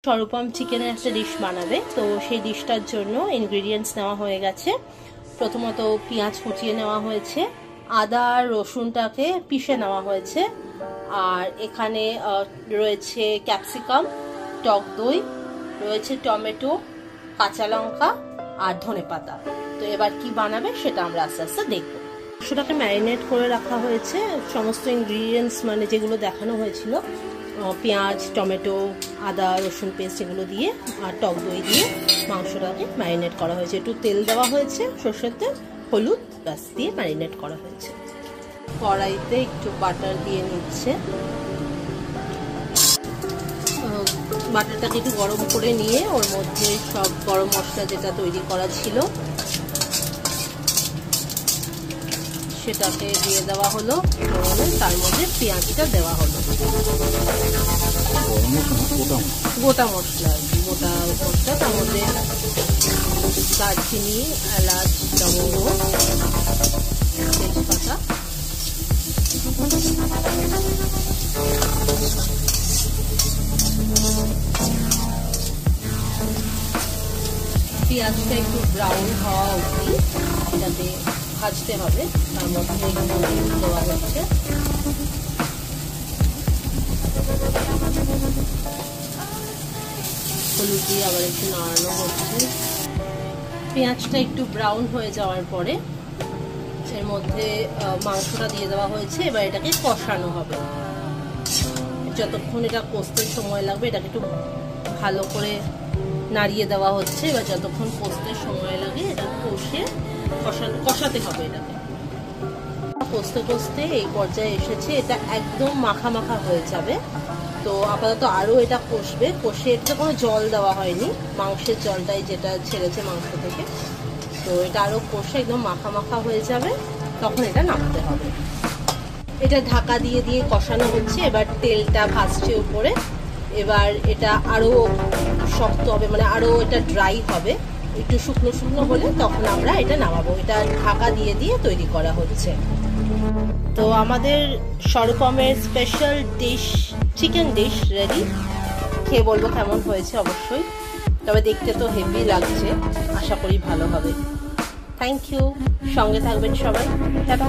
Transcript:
স্বরূপম চিকেনের একটা ডিশ বানাবে, তো সেই ডিশটার জন্য ইনগ্রেডিয়েন্টস নেওয়া হয়ে গেছে। প্রথমত পেঁয়াজ কুচিয়ে নেওয়া হয়েছে, আদা রসুনটাকে পিষে নেওয়া হয়েছে, আর এখানে রয়েছে ক্যাপসিকাম, টক দই, রয়েছে টমেটো, কাঁচা লঙ্কা আর ধনেপাতা। তো এবার কি বানাবে সেটা আমরা আস্তে আস্তে দেখব। মাংসটাকে ম্যারিনেট করে রাখা হয়েছে, সমস্ত ইনগ্রিডিয়েন্টস মানে যেগুলো দেখানো হয়েছিল, পেঁয়াজ, টমেটো, আদা রসুন পেস্ট এগুলো দিয়ে আর টক দই দিয়ে মাংসটাকে ম্যারিনেট করা হয়েছে। একটু তেল দেওয়া হয়েছে, সরষের তেল, হলুদ, ব্যাস দিয়ে ম্যারিনেট করা হয়েছে। কড়াইতে একটু বাটার দিয়ে নিচ্ছে, বাটারটাকে একটু গরম করে নিয়ে ওর মধ্যে সব গরম মশলা যেটা তৈরি করা ছিল সেটাকে দিয়ে দেওয়া হলো, তার মধ্যে পেঁয়াজটা দেওয়া হলো, গোটা মশলা তার মধ্যে দারচিনি, এলাচ, লবঙ্গ, তেজপাতা, পেঁয়াজটা একটু ব্রাউন হওয়া অবধি এটাতে ভাজতে হবে। তার মধ্যে হলুদ দেওয়া হচ্ছে, হলুদ দিয়ে আবার একটু নাড়ানো হচ্ছে। পেঁয়াজটা একটু ব্রাউন হয়ে যাওয়ার পরে এর মধ্যে মাংসটা দিয়ে দেওয়া হয়েছে। এবার এটাকে কষানো হবে, যতক্ষণ এটা কষতে সময় লাগবে এটাকে একটু ভালো করে নাড়িয়ে দেওয়া হচ্ছে। এবার যতক্ষণ কষতে সময় লাগে এটা কষাতে হবে। এটাকে কষতে কষতে এই পর্যায়ে এসেছে, এটা একদম মাখা মাখা হয়ে যাবে। তো আপাতত আরও এটা কষে এটা কোনো জল দেওয়া হয়নি, মাংসের জলটাই যেটা ছেড়েছে মাংস থেকে। তো এটা আরও কষে একদম মাখা মাখা হয়ে যাবে, তখন এটা নামাতে হবে। এটা ঢাকা দিয়ে দিয়ে কষানো হচ্ছে, এবার তেলটা ভাসছে উপরে। এবার এটা আরও শক্ত হবে, মানে আরও এটা ড্রাই হবে, একটু শুকনো শুকনো হলে তখন আমরা এটা নামাবো। এটা ঢাকা দিয়ে দিয়ে তৈরি করা হচ্ছে। তো আমাদের স্বরূপমের special dish, chicken dish ready. খেয়ে বলবো কেমন হয়েছে অবশ্যই, তবে দেখতে তো হেভি লাগছে, আশা করি ভালো হবে। থ্যাংক ইউ, সঙ্গে থাকবেন সবাই, টাটা।